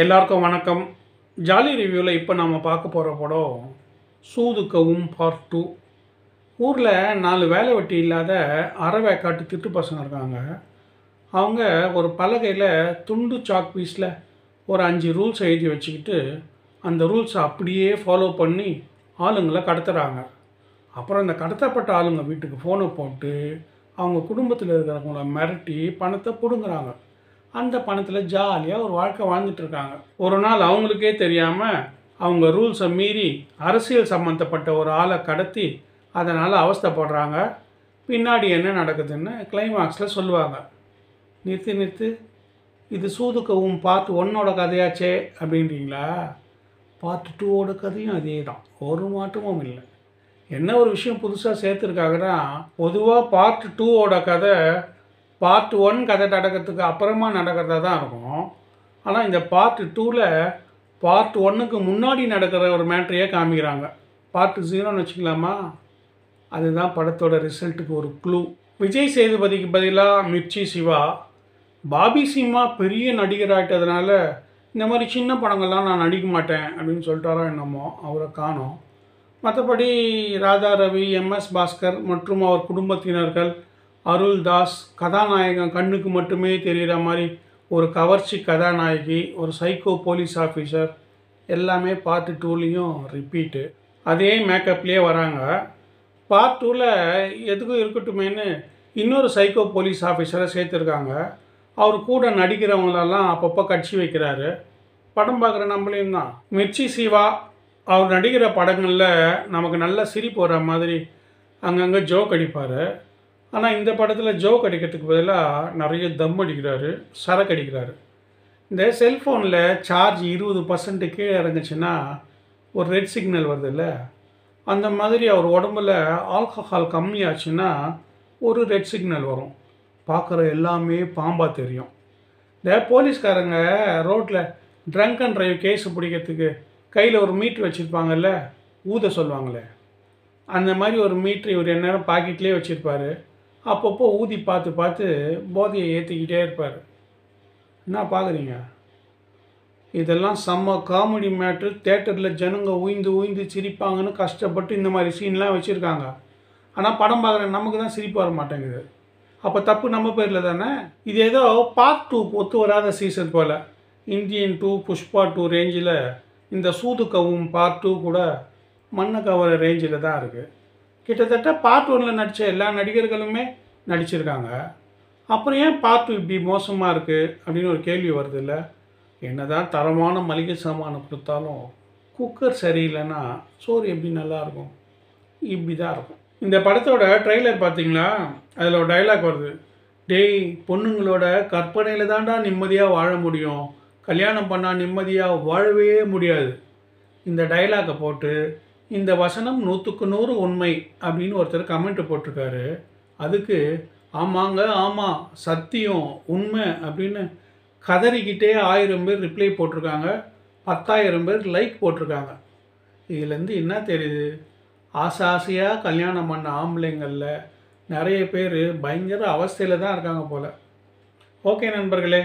எல்லாருக்கும் வணக்கம். ஜாலி ரிவ்யூவில் இப்போ நம்ம பார்க்க போகிற படம் சூதுக்கவும் பார்ட் 2. ஊரில் 4 வேலை வெட்டி இல்லாத அறவேக்காட்டு திட்டு பசங்க இருக்காங்க. அவங்க ஒரு பலகையில் துண்டு சாக் பீஸில் ஒரு 5 ரூல்ஸ் எழுதி வச்சுக்கிட்டு அந்த ரூல்ஸை அப்படியே ஃபாலோ பண்ணி ஆளுங்களை கடத்துகிறாங்க. அப்புறம் இந்த கடத்தப்பட்ட ஆளுங்க வீட்டுக்கு ஃபோனை போட்டு அவங்க குடும்பத்தில் இருக்கிறவங்கள மிரட்டி பணத்தை பிடுங்குறாங்க. அந்த பணத்தில் ஜாலியாக ஒரு வாழ்க்கை வாழ்ந்துட்டுருக்காங்க. ஒரு நாள் அவங்களுக்கே தெரியாமல் அவங்க ரூல்ஸை மீறி அரசியல் சம்மந்தப்பட்ட ஒரு ஆளை கடத்தி அதனால் அவஸ்தைப்படுறாங்க. பின்னாடி என்ன நடக்குதுன்னு கிளைமாக்ஸில் சொல்லுவாங்க. நிறுத்து, இது சூதுக்கவும் பார்ட் 1ஓட கதையாச்சே அப்படின்றீங்களா? பார்ட் 2ஓட கதையும் அதே தான், ஒரு மாற்றமும் இல்லை. என்ன ஒரு விஷயம் புதுசாக சேர்த்துருக்காங்கன்னா, பொதுவாக பார்ட் 2ஓட கதை பார்ட் 1 கதை நடக்கிறதுக்கு அப்புறமா நடக்கிறதா தான் இருக்கும். ஆனால் இந்த பார்ட் 2ல் பார்ட் 1க்கு முன்னாடி நடக்கிற ஒரு மேட்ரையே காமிக்கிறாங்க. பார்ட் 0ன்னு வச்சுக்கலாமா? அதுதான் படத்தோட ரிசல்ட்டுக்கு ஒரு க்ளூ. விஜய் சேதுபதிக்கு பதிலாக மிர்ச்சி சிவா, பாபி சிம்மா பெரிய நடிகராகிட்டதுனால இந்த மாதிரி சின்ன படங்கள்லாம் நான் நடிக்க மாட்டேன் அப்படின்னு சொல்லிட்டாரோ என்னமோ, அவரை காணோம். மற்றபடி ராதா ரவி, எம்எஸ் பாஸ்கர் மற்றும் அவர் குடும்பத்தினர்கள், அருள்தாஸ், கதாநாயகன் கண்ணுக்கு மட்டுமே தெரிகிற மாதிரி ஒரு கவர்ச்சி கதாநாயகி, ஒரு சைக்கோ போலீஸ் ஆஃபீஸர், எல்லாமே பார்ட் 2லேயும் ரிப்பீட்டு. அதே மேக்கப்லேயே வராங்க. பார்ட் 2ல் எதுக்கும் இருக்கட்டுமேனு இன்னொரு சைக்கோ போலீஸ் ஆஃபீஸரை சேர்த்துருக்காங்க. அவர் கூட நடிக்கிறவங்களெல்லாம் அப்பப்போ கட்சி வைக்கிறாரு. படம் பார்க்குற நம்மளையும் தான். மிர்ச்சி சிவா அவர் நடிக்கிற படங்களில் நமக்கு நல்ல சிரிப்பு வர மாதிரி அங்கங்கே ஜோக் அடிப்பார். ஆனால் இந்த படத்தில் ஜோக் அடிக்கிறதுக்கு பதிலாக நிறைய தம் அடிக்கிறாரு, சரக்கு அடிக்கிறாரு. இந்த செல்ஃபோனில் சார்ஜ் 20% கீழே இறங்குச்சுன்னா ஒரு ரெட் சிக்னல் வருதுல்ல, அந்த மாதிரி அவர் உடம்புல ஆல்கஹால் கம்மியாச்சுன்னா ஒரு ரெட் சிக்னல் வரும். பார்க்குற எல்லாமே பாம்பாக தெரியும். இந்த போலீஸ்காரங்க ரோட்டில் ட்ரங்க் அண்ட் ட்ரைவ் கேஸ் பிடிக்கிறதுக்கு கையில் ஒரு மீட்ரு வச்சுருப்பாங்கல்ல, ஊத சொல்லுவாங்களே, அந்த மாதிரி ஒரு மீட்ரு இவர் எந்நேரம் பாக்கெட்லேயே வச்சுருப்பார். அப்பப்போ ஊதி பார்த்து போதையை ஏற்றிக்கிட்டே இருப்பார். என்ன பார்க்குறீங்க? இதெல்லாம் செம்ம காமெடி மேட்ரு. தேட்டரில் ஜனங்க உயிந்து சிரிப்பாங்கன்னு கஷ்டப்பட்டு இந்த மாதிரி சீன்லாம் வச்சுருக்காங்க. ஆனால் படம் பார்க்குற நமக்கு தான் சிரிப்பு வர மாட்டேங்குது. அப்போ தப்பு நம்ம பேரில் தானே? இது ஏதோ பார்ட் 2 ஒத்து வராத சீசன் போல். இந்தியன் 2, புஷ்பா 2 ரேஞ்சில் இந்த சூதுக்கவும் பார்ட் 2 கூட மண்ணை கவர ரேஞ்சில் தான் இருக்குது. கிட்டத்தட்ட பார்ட் 1ல் நடித்த எல்லா நடிகர்களுமே நடிச்சிருக்காங்க. அப்புறம் ஏன் பார்ட் 2 இப்படி மோசமாக இருக்குது அப்படின்னு ஒரு கேள்வி வருது இல்லை? என்ன தான் தரமான மளிகை சாமானை கொடுத்தாலும் குக்கர் சரியில்லைன்னா சோறு எப்படி நல்லாயிருக்கும்? இப்படி தான் இருக்கும். இந்த படத்தோட ட்ரெய்லர் பார்த்தீங்களா? அதில் ஒரு டைலாக் வருது. டேய், பொண்ணுங்களோட கற்பனையில் தான்டா நிம்மதியாக வாழ முடியும், கல்யாணம் பண்ணால் நிம்மதியாக வாழவே முடியாது. இந்த டைலாக்கை போட்டு இந்த வசனம் 100க்கு 100 உண்மை அப்படின்னு ஒருத்தர் கமெண்ட் போட்டிருக்காரு. அதுக்கு ஆமாங்க, ஆமாம், சத்தியம், உண்மை அப்படின்னு கதறிக்கிட்டே 1000 பேர் ரிப்ளை போட்டிருக்காங்க, 10,000 பேர் லைக் போட்டிருக்காங்க. இதுலேருந்து என்ன தெரியுது? ஆசையாக கல்யாணம் பண்ண ஆம்பளைங்களில் நிறைய பேர் பயங்கர அவஸ்தையில் தான் இருக்காங்க போல். ஓகே நண்பர்களே,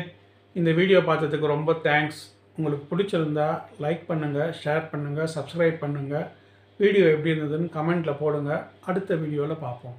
இந்த வீடியோ பார்த்ததுக்கு ரொம்ப தேங்க்ஸ். உங்களுக்கு பிடிச்சிருந்தா லைக் பண்ணுங்கள், ஷேர் பண்ணுங்கள், சப்ஸ்கிரைப் பண்ணுங்கள். வீடியோ எப்படி இருந்ததுன்னு கமெண்ட்டில் போடுங்க. அடுத்த வீடியோவில் பார்ப்போம்.